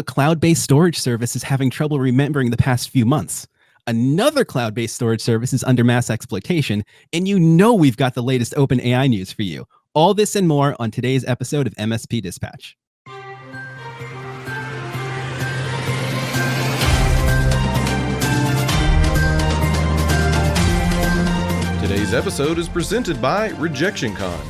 cloud-based storage service is having trouble remembering the past few months. Another cloud-based storage service is under mass exploitation, and you know we've got the latest OpenAI news for you. All this and more on today's episode of MSP Dispatch. Today's episode is presented by RejectionCon.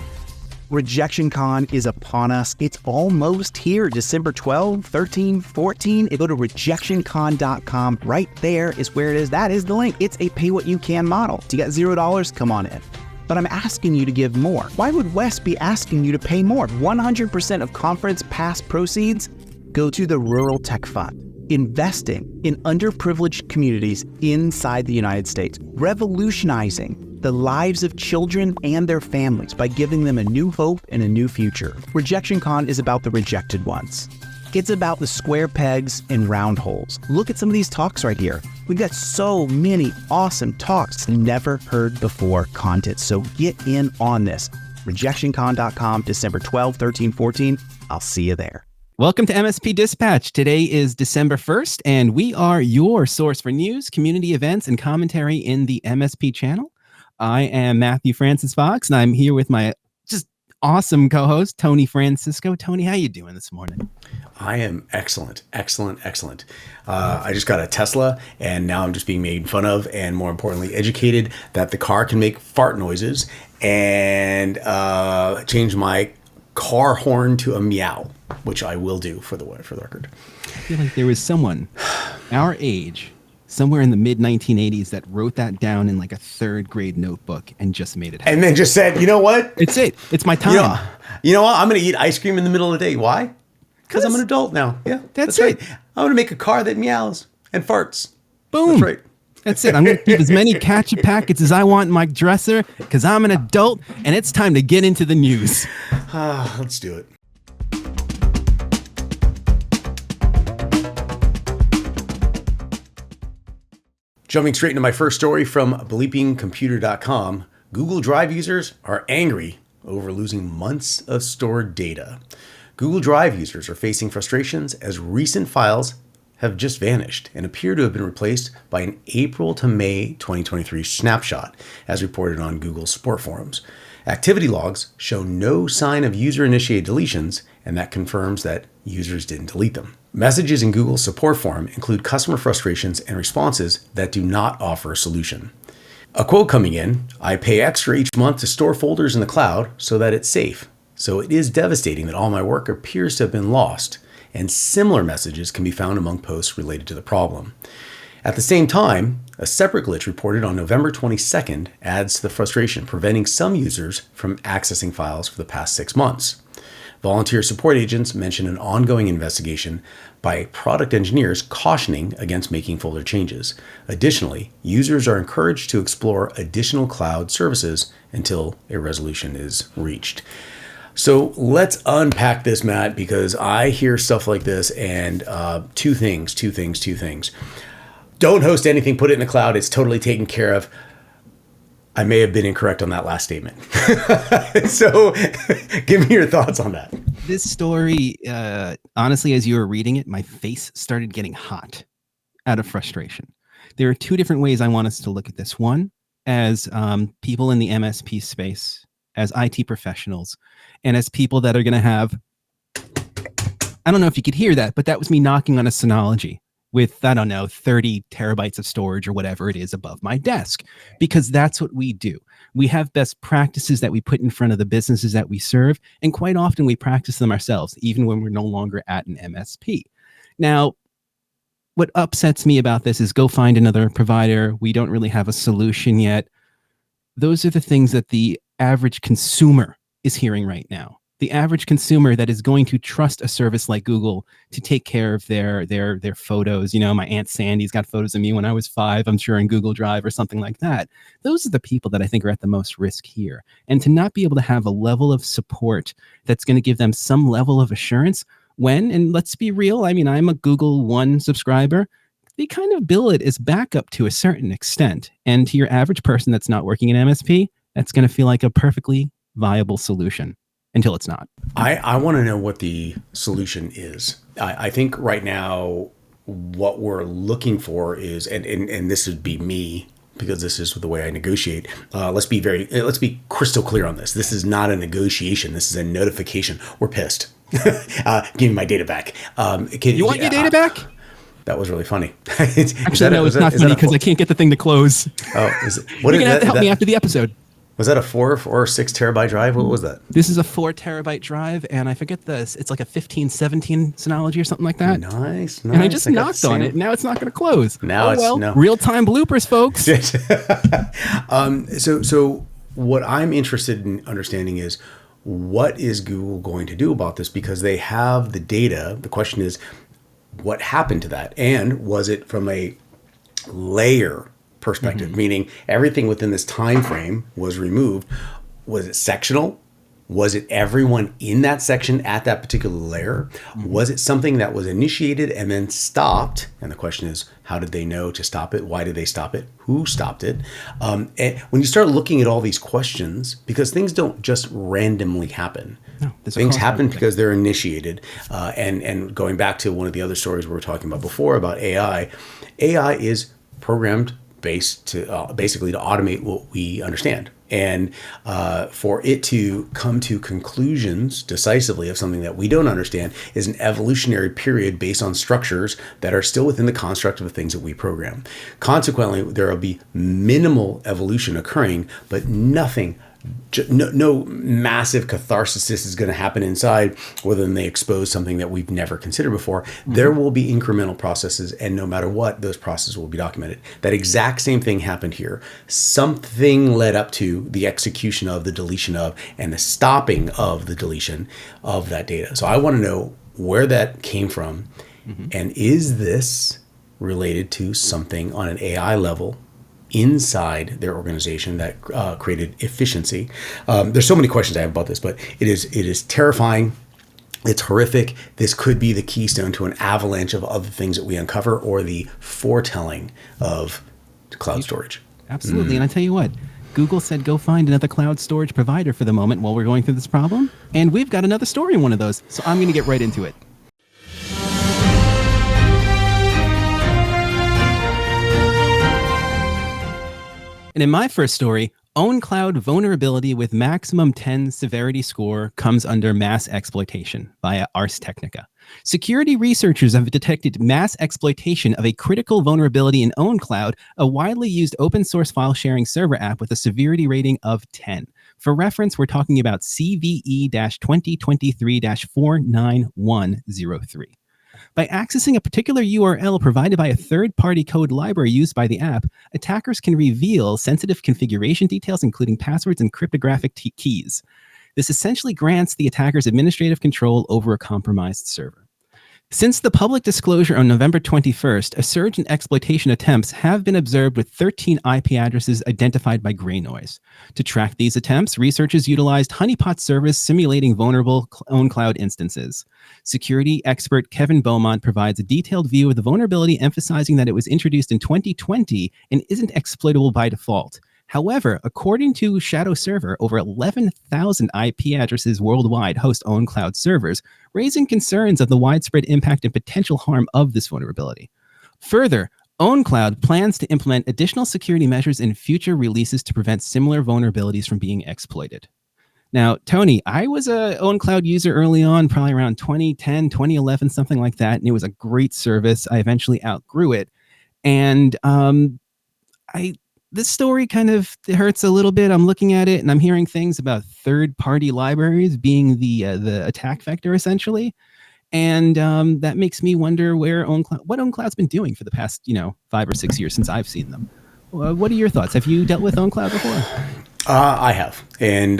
RejectionCon is upon us. It's almost here. December 12, 13, 14. Go to rejectioncon.com. Right there is where it is. That is the link. It's a pay-what-you-can model. You got $0, come on in. But I'm asking you to give more. Why would Wes be asking you to pay more? 100% of conference pass proceeds go to the Rural Tech Fund, investing in underprivileged communities inside the United States, revolutionizing the lives of children and their families by giving them a new hope and a new future. RejectionCon is about the rejected ones. It's about the square pegs and round holes. Look at some of these talks right here. We've got so many awesome talks, never heard before content. So get in on this. RejectionCon.com, December 12, 13, 14. I'll see you there. Welcome to MSP Dispatch. Today is December 1st, and we are your source for news, community events, and commentary in the MSP channel. I am Matthew Francis Fox, and I'm here with my just awesome co-host, Tony Francisco. Tony, how you doing this morning? I am excellent. I just got a Tesla, and now I'm just being made fun of, and more importantly, educated that the car can make fart noises, and change my car horn to a meow, which I will do for the record. I feel like there was someone our age, somewhere in the mid-1980s, that wrote that down in like a third grade notebook and just made it happen. And then just said, you know what? It's it. It's my time. You know what? I'm going to eat ice cream in the middle of the day. Why? Because I'm an adult now. Yeah, that's right. I'm going to make a car that meows and farts. Boom. That's right. That's it. I'm going to keep as many ketchup packets as I want in my dresser because I'm an adult, and it's time to get into the news. Let's do it. Jumping straight into my first story from bleepingcomputer.com, Google Drive users are angry over losing months of stored data. Google Drive users are facing frustrations as recent files have just vanished and appear to have been replaced by an April to May 2023 snapshot, as reported on Google support forums. Activity logs show no sign of user-initiated deletions, and that confirms that users didn't delete them. Messages in Google's support forum include customer frustrations and responses that do not offer a solution. A quote coming in, "I pay extra each month to store folders in the cloud so that it's safe. So it is devastating that all my work appears to have been lost." And similar messages can be found among posts related to the problem. At the same time, a separate glitch reported on November 22nd adds to the frustration, preventing some users from accessing files for the past 6 months. Volunteer support agents mention an ongoing investigation by product engineers cautioning against making folder changes. Additionally, users are encouraged to explore additional cloud services until a resolution is reached. So let's unpack this, Matt, because I hear stuff like this, and two things. Don't host anything, put it in the cloud. It's totally taken care of. I may have been incorrect on that last statement. So give me your thoughts on that. This story, honestly, as you were reading it, my face started getting hot out of frustration. There are two different ways I want us to look at this. One, as people in the MSP space, as IT professionals, and as people that are going to have, I don't know if you could hear that, but that was me knocking on a Synology with, 30 terabytes of storage or whatever it is above my desk, because that's what we do. We have best practices that we put in front of the businesses that we serve, and quite often we practice them ourselves, even when we're no longer at an MSP. Now, what upsets me about this is go find another provider. We don't really have a solution yet. Those are the things that the average consumer is hearing right now. The average consumer that is going to trust a service like Google to take care of their photos. My Aunt Sandy's got photos of me when I was 5, I'm sure, in Google Drive or something like that. Those are the people that I think are at the most risk here. And to not be able to have a level of support that's going to give them some level of assurance when, and let's be real, I'm a Google One subscriber. They kind of bill it as backup to a certain extent. And to your average person that's not working in MSP, that's going to feel like a perfectly viable solution. until it's not. I want to know what the solution is. I think right now what we're looking for is, and this would be me, because this is the way I negotiate. Let's be crystal clear on this. This is not a negotiation. This is a notification. We're pissed. Give me my data back. You want your data back? That was really funny. Actually, no, it's not funny because I can't get the thing to close. Oh, is it? You're gonna have to help me after the episode. Was that a 4 or 6 terabyte drive? What was that? This is a 4 terabyte drive, and I forget this. It's like a 1517 Synology or something like that. Nice. And I just knocked on it. Now it's not going to close. Now real-time bloopers, folks. So what I'm interested in understanding is, what is Google going to do about this? Because they have the data. The question is, what happened to that? And was it from a layer perspective, meaning everything within this time frame was removed? Was it sectional? Was it everyone in that section at that particular layer? Was it something that was initiated and then stopped? And the question is, how did they know to stop it? Why did they stop it? Who stopped it? And when you start looking at all these questions, because things don't just randomly happen. No, things happen because they're initiated. And going back to one of the other stories we were talking about before about AI is programmed based to basically to automate what we understand. And for it to come to conclusions decisively of something that we don't understand is an evolutionary period based on structures that are still within the construct of the things that we program. Consequently, there will be minimal evolution occurring, but nothing. No massive catharsis is going to happen inside, whether they expose something that we've never considered before. There will be incremental processes, and no matter what, those processes will be documented. That exact same thing happened here. Something led up to the execution of the deletion of and the stopping of the deletion of that data. So I want to know where that came from, and is this related to something on an AI level inside their organization that created efficiency? There's so many questions I have about this, but it is terrifying. It's horrific. This could be the keystone to an avalanche of other things that we uncover, or the foretelling of cloud storage. Absolutely. And I tell you what, Google said go find another cloud storage provider for the moment while we're going through this problem. And we've got another story in one of those. So I'm going to get right into it. And in my first story, ownCloud vulnerability with maximum 10 severity score comes under mass exploitation via Ars Technica. Security researchers have detected mass exploitation of a critical vulnerability in ownCloud, a widely used open source file sharing server app with a severity rating of 10. For reference, we're talking about CVE-2023-49103. By accessing a particular URL provided by a third-party code library used by the app, attackers can reveal sensitive configuration details, including passwords and cryptographic keys. This essentially grants the attackers administrative control over a compromised server. Since the public disclosure on November 21st, a surge in exploitation attempts have been observed with 13 IP addresses identified by Gray Noise. To track these attempts, researchers utilized honeypot servers simulating vulnerable ownCloud instances. Security expert Kevin Beaumont provides a detailed view of the vulnerability, emphasizing that it was introduced in 2020 and isn't exploitable by default. However, according to Shadow Server, over 11,000 IP addresses worldwide host ownCloud servers, raising concerns of the widespread impact and potential harm of this vulnerability. Further, ownCloud plans to implement additional security measures in future releases to prevent similar vulnerabilities from being exploited. Now, Tony, I was a ownCloud user early on, probably around 2010, 2011, something like that, and it was a great service. I eventually outgrew it, and this story kind of hurts a little bit. I'm looking at it and I'm hearing things about third-party libraries being the attack vector, essentially. And that makes me wonder what ownCloud's been doing for the past, 5 or 6 years since I've seen them. What are your thoughts? Have you dealt with ownCloud before? I have, and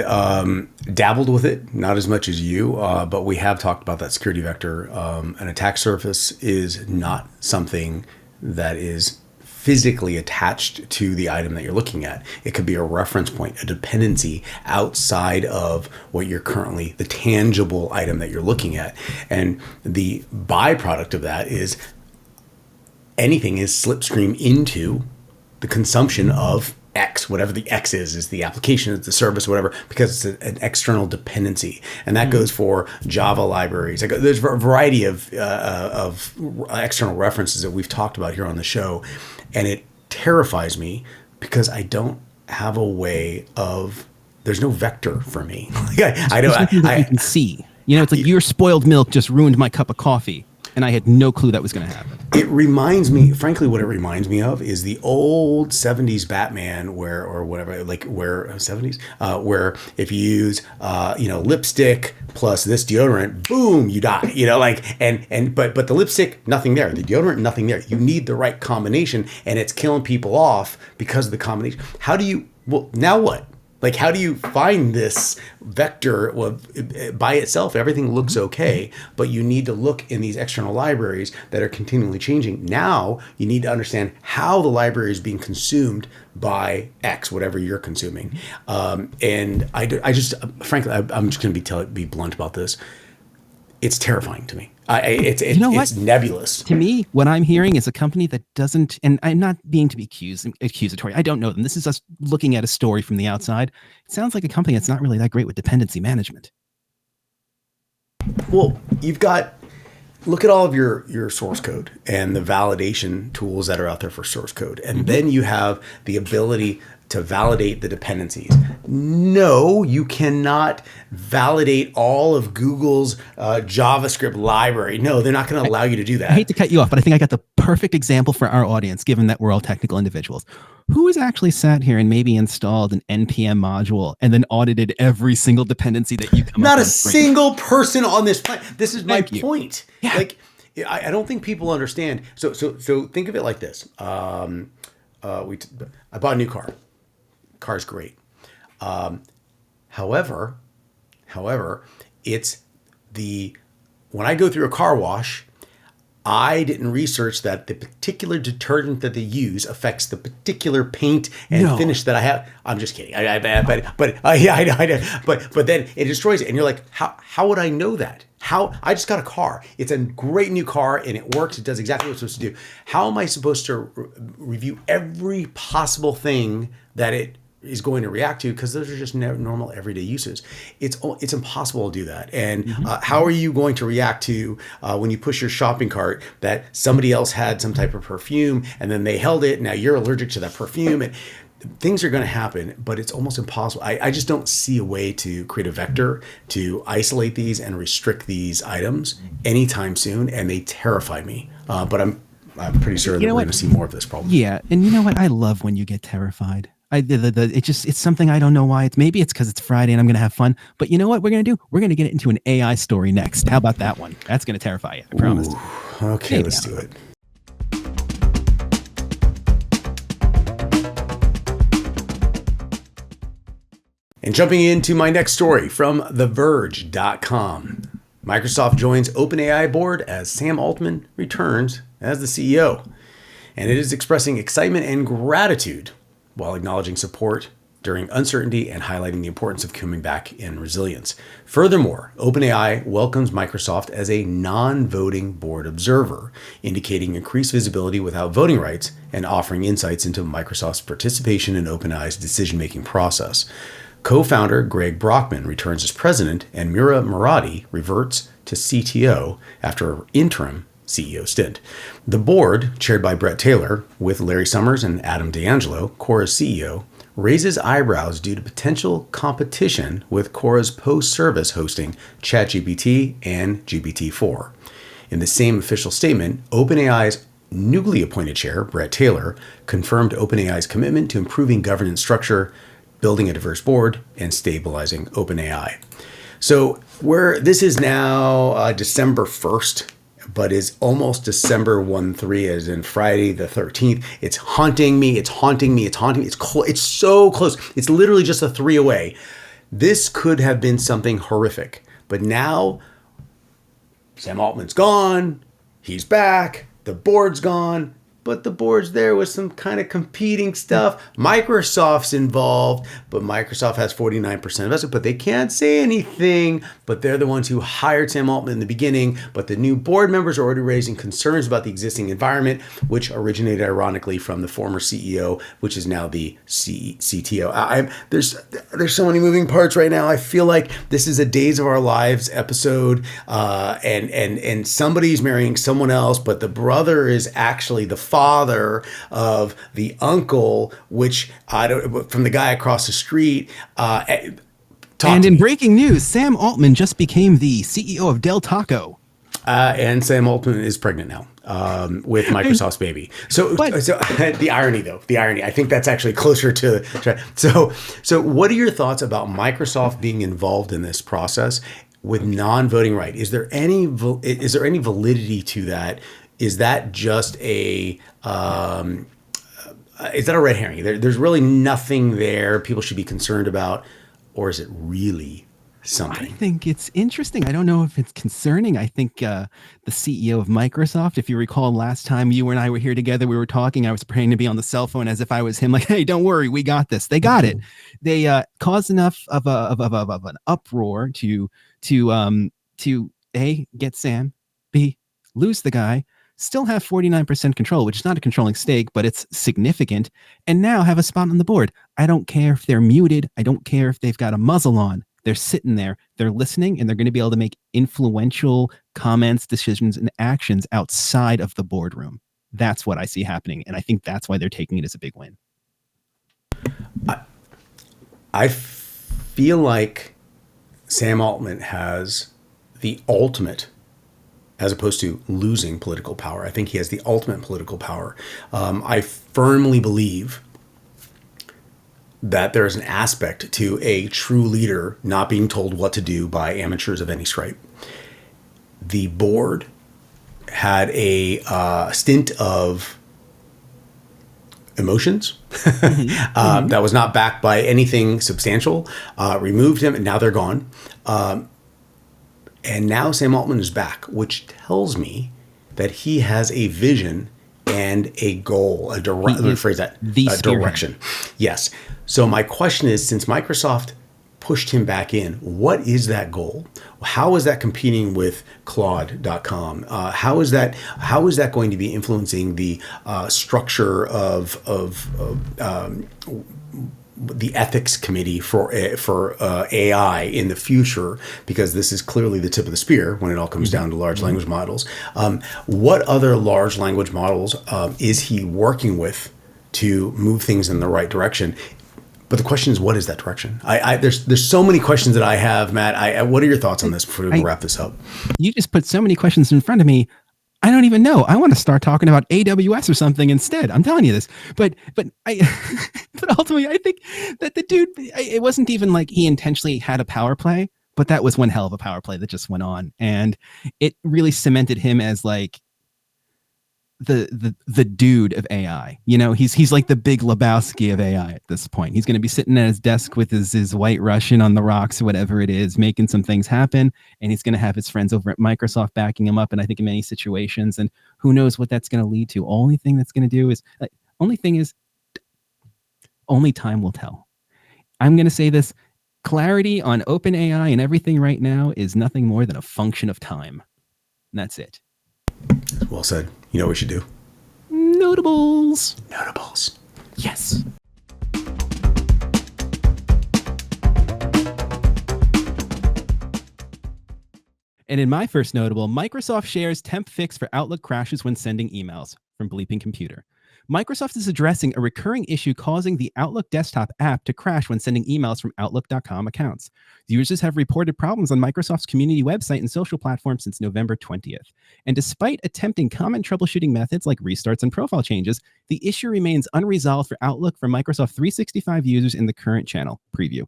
dabbled with it, not as much as you, but we have talked about that security vector. An attack surface is not something that is physically attached to the item that you're looking at. It could be a reference point, a dependency outside of what you're currently, the tangible item that you're looking at. And the byproduct of that is anything is slipstream into the consumption of X, whatever the X is the application, it's the service, whatever, because it's an external dependency. And that goes for Java libraries. Like, there's a variety of external references that we've talked about here on the show. And it terrifies me because I don't have a way of, there's no vector for me. I don't, you can see, it's like your spoiled milk just ruined my cup of coffee. And I had no clue that was going to happen. It reminds me, frankly, what it reminds me of is the old 70s Batman where 70s, where if you use, lipstick plus this deodorant, boom, you die, but the lipstick, nothing there. The deodorant, nothing there. You need the right combination, and it's killing people off because of the combination. Now what? Like, how do you find this vector? Well, by itself, everything looks okay, but you need to look in these external libraries that are continually changing. Now, you need to understand how the library is being consumed by X, whatever you're consuming. And frankly, I'm just going to be blunt about this. It's terrifying to me. It's nebulous. To me, what I'm hearing is a company that doesn't, and I'm not being to be accusatory. I don't know them. This is us looking at a story from the outside. It sounds like a company that's not really that great with dependency management. Well, look at all of your source code and the validation tools that are out there for source code. And then you have the ability to validate the dependencies. No, you cannot validate all of Google's JavaScript library. No, they're not going to allow you to do that. I hate to cut you off, but I think I got the perfect example for our audience, given that we're all technical individuals. Who has actually sat here and maybe installed an NPM module and then audited every single dependency that you come up with? Not a single person on this planet. This is my point. Yeah. Like, I don't think people understand. So think of it like this. I bought a new car. Car's great. However, when I go through a car wash, I didn't research that the particular detergent that they use affects the particular paint and finish that I have. I'm just kidding. But then it destroys it, and you're like, how would I know that? I just got a car. It's a great new car and it works. It does exactly what it's supposed to do. How am I supposed to review every possible thing that it is going to react to? Because those are just normal everyday uses. It's impossible to do that. And how are you going to react to when you push your shopping cart that somebody else had some type of perfume and then they held it? Now you're allergic to that perfume, and things are going to happen, but it's almost impossible. I just don't see a way to create a vector to isolate these and restrict these items anytime soon, and they terrify me. But I'm pretty sure that we're going to see more of this problem. Yeah, and you know what? I love when you get terrified. It's something I don't know why. Maybe it's because it's Friday and I'm going to have fun. But you know what we're going to do? We're going to get into an AI story next. How about that one? That's going to terrify you. I promise. Ooh, okay, let's do it. And jumping into my next story from TheVerge.com. Microsoft joins OpenAI board as Sam Altman returns as the CEO. And it is expressing excitement and gratitude while acknowledging support during uncertainty and highlighting the importance of coming back in resilience. Furthermore, OpenAI welcomes Microsoft as a non-voting board observer, indicating increased visibility without voting rights and offering insights into Microsoft's participation in OpenAI's decision-making process. Co-founder Greg Brockman returns as president, and Mira Murati reverts to CTO after an interim CEO stint. The board, chaired by Brett Taylor, with Larry Summers and Adam D'Angelo, Quora's CEO, raises eyebrows due to potential competition with Quora's post-service hosting ChatGPT and GPT-4. In the same official statement, OpenAI's newly appointed chair, Brett Taylor, confirmed OpenAI's commitment to improving governance structure, building a diverse board, and stabilizing OpenAI. So this is now December 1st, but is almost December 1-3, as in Friday the 13th. It's haunting me. It's so close. It's literally just a 3 away. This could have been something horrific. But now, Sam Altman's gone. He's back. The board's gone. but the board's there with some kind of competing stuff. Microsoft's involved, but Microsoft has 49% of it, but they can't say anything. But they're the ones who hired Sam Altman in the beginning. But the new board members are already raising concerns about the existing environment, which originated ironically from the former CEO, which is now the CTO. There's so many moving parts right now. I feel like this is a Days of Our Lives episode, and somebody's marrying someone else, but the brother is actually the father of the uncle, which from the guy across the street. And in breaking news, Sam Altman just became the CEO of Del Taco. And Sam Altman is pregnant now with Microsoft's baby. So the irony, I think that's actually closer to. So what are your thoughts about Microsoft being involved in this process with non-voting right? Is there any validity to that? Is that just is that a red herring? There's really nothing there people should be concerned about, or is it really something? I think it's interesting. I don't know if it's concerning. I think the CEO of Microsoft, if you recall last time you and I were here together, we were talking, I was praying to be on the cell phone as if I was him, like, hey, don't worry, we got this. They got it. They caused enough of an uproar to A, get Sam, B, lose the guy, still have 49% control, which is not a controlling stake, but it's significant, and now have a spot on the board. I don't care if they're muted. I don't care if they've got a muzzle on. They're sitting there, they're listening, and they're going to be able to make influential comments, decisions, and actions outside of the boardroom. That's what I see happening, and I think that's why they're taking it as a big win. I feel like Sam Altman has the ultimate, as opposed to losing political power. I think he has the ultimate political power. I firmly believe that there's an aspect to a true leader not being told what to do by amateurs of any stripe. The board had a stint of emotions that was not backed by anything substantial, removed him, and now they're gone. And now Sam Altman is back, which tells me that he has a vision and a goal, let me phrase that, a direction. Yes. So my question is, since Microsoft pushed him back in, what is that goal? How is that competing with Claude.com? How is that going to be influencing the structure of the ethics committee for AI in the future, because this is clearly the tip of the spear when it all comes down to large language models. What other large language models is he working with to move things in the right direction? But the question is, what is that direction? There's so many questions that I have, Matt. What are your thoughts on this before we wrap this up? You just put so many questions in front of me. I don't even know. I want to start talking about AWS or something instead. I'm telling you this. But ultimately, I think that the dude, it wasn't even like he intentionally had a power play, but that was one hell of a power play that just went on. And it really cemented him as like the dude of AI. You know, he's like the Big Lebowski of AI at this point. He's going to be sitting at his desk with his white Russian on the rocks or whatever it is, making some things happen, and he's going to have his friends over at Microsoft backing him up, and I think in many situations, and who knows what that's going to lead to. Only thing is only time will tell. I'm going to say this: clarity on OpenAI and everything right now is nothing more than a function of time. And that's it. Well said. You know what we should do? Notables. Yes. And in my first notable, Microsoft shares temp fix for Outlook crashes when sending emails, from Bleeping Computer. Microsoft is addressing a recurring issue causing the Outlook desktop app to crash when sending emails from Outlook.com accounts. Users have reported problems on Microsoft's community website and social platform since November 20th. And despite attempting common troubleshooting methods like restarts and profile changes, the issue remains unresolved for Outlook for Microsoft 365 users in the current channel preview.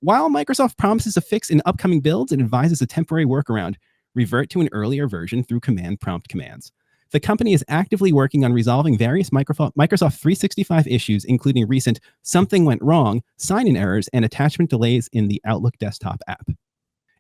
While Microsoft promises a fix in upcoming builds, it advises a temporary workaround: revert to an earlier version through command prompt commands. The company is actively working on resolving various Microsoft 365 issues, including recent something went wrong, sign-in errors, and attachment delays in the Outlook desktop app.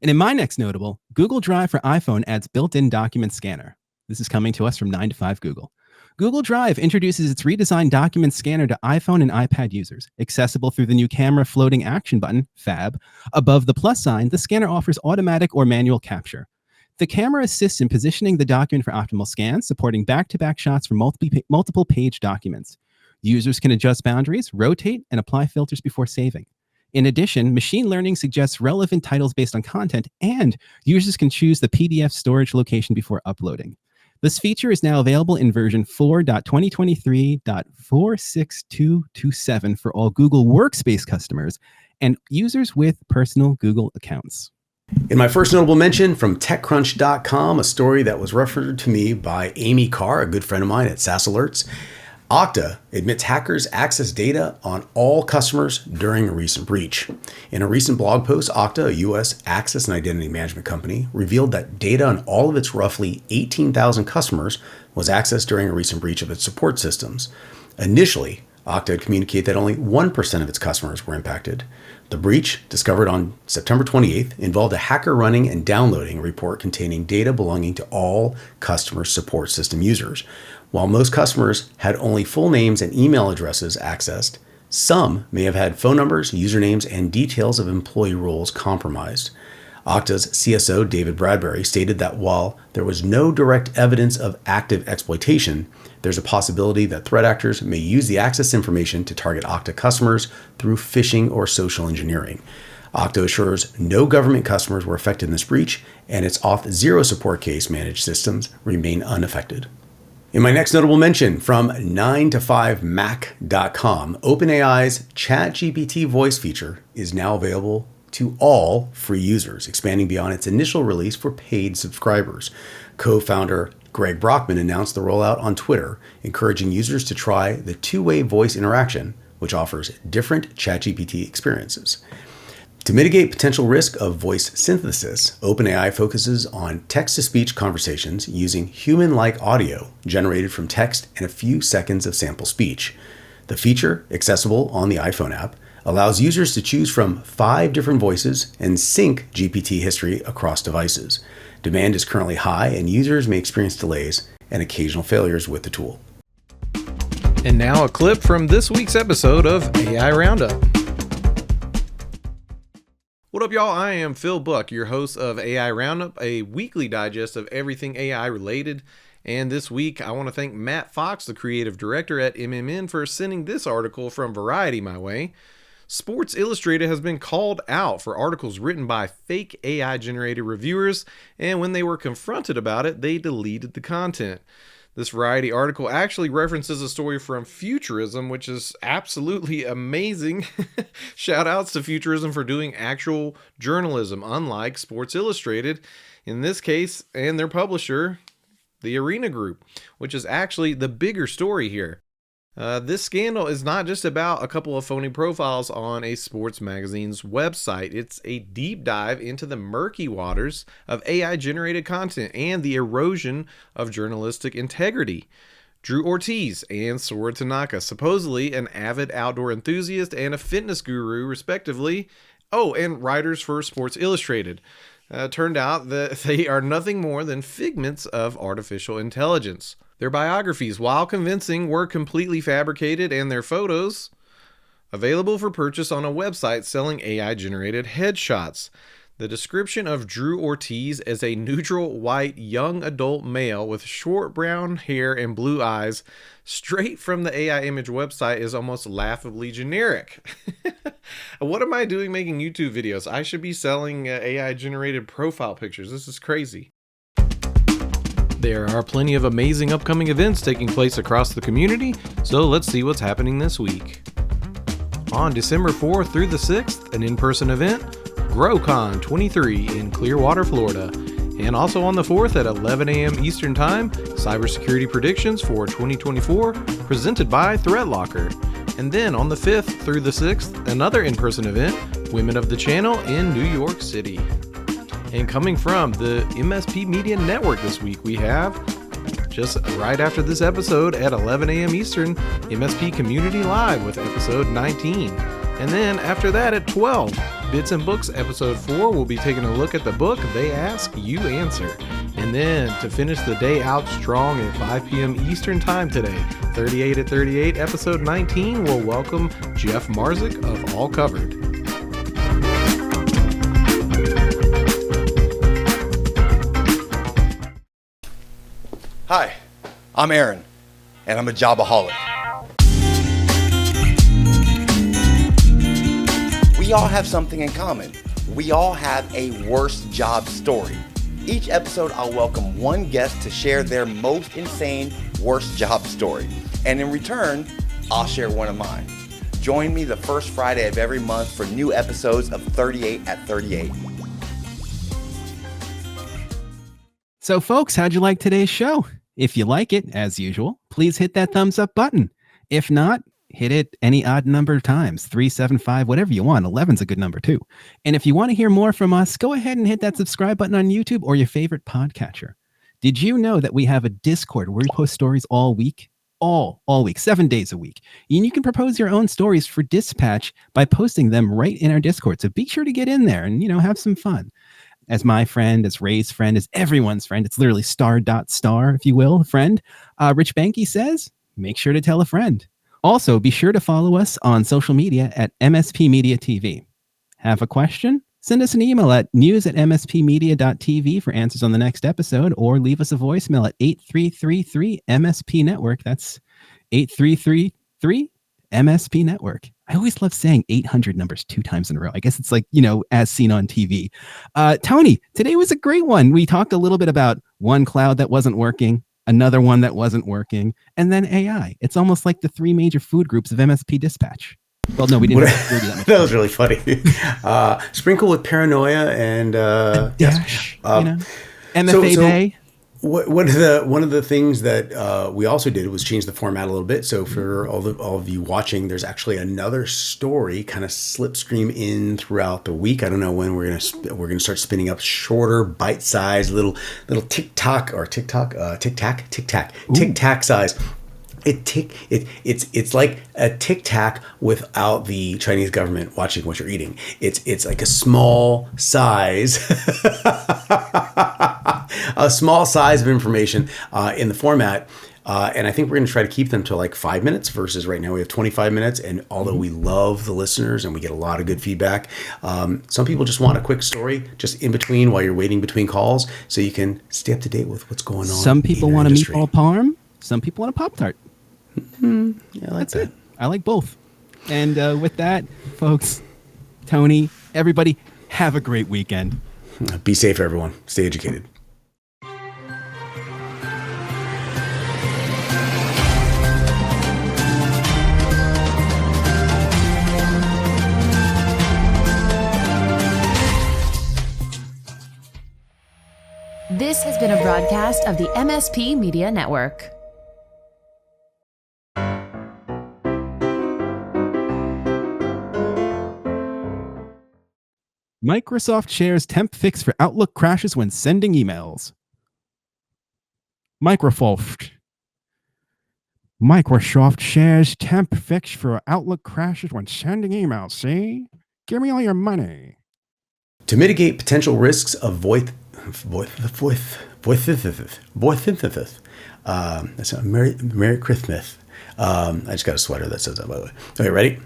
And in my next notable, Google Drive for iPhone adds built-in document scanner. This is coming to us from 9to5 Google. Google Drive introduces its redesigned document scanner to iPhone and iPad users. Accessible through the new camera floating action button, FAB, above the plus sign, the scanner offers automatic or manual capture. The camera assists in positioning the document for optimal scans, supporting back-to-back shots for multiple page documents. Users can adjust boundaries, rotate, and apply filters before saving. In addition, machine learning suggests relevant titles based on content, and users can choose the PDF storage location before uploading. This feature is now available in version 4.2023.46227 for all Google Workspace customers and users with personal Google accounts. In my first notable mention from TechCrunch.com, a story that was referred to me by Amy Carr, a good friend of mine at SaaS Alerts. Okta admits hackers access data on all customers during a recent breach. In a recent blog post, Okta, a U.S. access and identity management company, revealed that data on all of its roughly 18,000 customers was accessed during a recent breach of its support systems. Initially, Okta had communicated that only 1% of its customers were impacted. The breach, discovered on September 28th, involved a hacker running and downloading a report containing data belonging to all customer support system users. While most customers had only full names and email addresses accessed, some may have had phone numbers, usernames, and details of employee roles compromised. Okta's CSO, David Bradbury, stated that while there was no direct evidence of active exploitation, there's a possibility that threat actors may use the access information to target Okta customers through phishing or social engineering. Okta assures no government customers were affected in this breach, and its Auth0 support case managed systems remain unaffected. In my next notable mention from 9to5mac.com, OpenAI's ChatGPT voice feature is now available to all free users, expanding beyond its initial release for paid subscribers. Co-founder Greg Brockman announced the rollout on Twitter, encouraging users to try the two-way voice interaction, which offers different ChatGPT experiences. To mitigate potential risk of voice synthesis, OpenAI focuses on text-to-speech conversations using human-like audio generated from text and a few seconds of sample speech. The feature, accessible on the iPhone app, allows users to choose from 5 different voices and sync GPT history across devices. Demand is currently high, and users may experience delays and occasional failures with the tool. And now a clip from this week's episode of AI Roundup. What up, y'all? I am Phil Buck, your host of AI Roundup, a weekly digest of everything AI related. And this week, I want to thank Matt Fox, the creative director at MMN, for sending this article from Variety my way. Sports Illustrated has been called out for articles written by fake AI-generated reviewers, and when they were confronted about it, they deleted the content. This Variety article actually references a story from Futurism, which is absolutely amazing. Shout outs to Futurism for doing actual journalism, unlike Sports Illustrated, in this case, and their publisher, the Arena Group, which is actually the bigger story here. This scandal is not just about a couple of phony profiles on a sports magazine's website. It's a deep dive into the murky waters of AI-generated content and the erosion of journalistic integrity. Drew Ortiz and Sora Tanaka, supposedly an avid outdoor enthusiast and a fitness guru, respectively. Oh, and writers for Sports Illustrated. Turned out that they are nothing more than figments of artificial intelligence. Their biographies, while convincing, were completely fabricated, and their photos available for purchase on a website selling AI-generated headshots. The description of Drew Ortiz as a neutral white young adult male with short brown hair and blue eyes straight from the AI image website is almost laughably generic. What am I doing making YouTube videos? I should be selling AI-generated profile pictures. This is crazy. There are plenty of amazing upcoming events taking place across the community, so let's see what's happening this week. On December 4th through the 6th, an in-person event, GrowCon 23 in Clearwater, Florida. And also on the 4th at 11 a.m. Eastern Time, Cybersecurity Predictions for 2024, presented by ThreatLocker. And then on the 5th through the 6th, another in-person event, Women of the Channel in New York City. And coming from the MSP Media Network this week, we have, just right after this episode at 11 a.m. Eastern, MSP Community Live with episode 19. And then after that at 12, Bits and Books episode 4 will be taking a look at the book They Ask, You Answer. And then to finish the day out strong at 5 p.m. Eastern Time today, 38 at 38, episode 19, will welcome Jeff Marzik of All Covered. Hi, I'm Aaron, and I'm a jobaholic. We all have something in common. We all have a worst job story. Each episode, I'll welcome one guest to share their most insane worst job story. And in return, I'll share one of mine. Join me the first Friday of every month for new episodes of 38 at 38. So folks, how'd you like today's show? If you like it, as usual, please hit that thumbs up button. If not, hit it any odd number of times, 3, 7, 5, whatever you want. 11's a good number too. And if you want to hear more from us, go ahead and hit that subscribe button on YouTube or your favorite podcatcher. Did you know that we have a Discord where we post stories all week? All week, 7 days a week. And you can propose your own stories for dispatch by posting them right in our Discord. So be sure to get in there and, have some fun. As my friend, as Ray's friend, as everyone's friend, it's literally star, if you will, friend. Rich Banky says, make sure to tell a friend. Also, be sure to follow us on social media at MSP Media TV. Have a question? Send us an email at news@mspmedia.tv for answers on the next episode, or leave us a voicemail at 8333 MSP Network. That's 8333 MSP Network. I always love saying 800 numbers 2 times in a row. I guess it's like, as seen on TV. Tony, today was a great one. We talked a little bit about OwnCloud that wasn't working, another one that wasn't working, and then AI. It's almost like the 3 major food groups of MSP Dispatch. Well, no, we didn't. That was really funny. Sprinkle with paranoia and dash. Yes. MFA Day. One of the things that we also did was change the format a little bit. So for all of you watching, there's actually another story kind of slipstream in throughout the week. I don't know when we're gonna start spinning up shorter, bite-sized little tic tac size. It's like a Tic Tac without the Chinese government watching what you're eating. It's like a small size, a small size of information in the format. And I think we're going to try to keep them to like 5 minutes versus right now we have 25 minutes. And although we love the listeners and we get a lot of good feedback, some people just want a quick story just in between while you're waiting between calls so you can stay up to date with what's going on. Some people want a meatball parm. Some people want a Pop-Tart. Yeah, I like that. I like both. And with that, folks, Tony, everybody, have a great weekend. Be safe, everyone. Stay educated. This has been a broadcast of the MSP Media Network. Microsoft shares temp fix for Outlook crashes when sending emails. Microsoft shares temp fix for Outlook crashes when sending emails. See? Give me all your money. To mitigate potential risks of voice that's a Merry Christmas. I just got a sweater that says that, by the way. Okay, ready?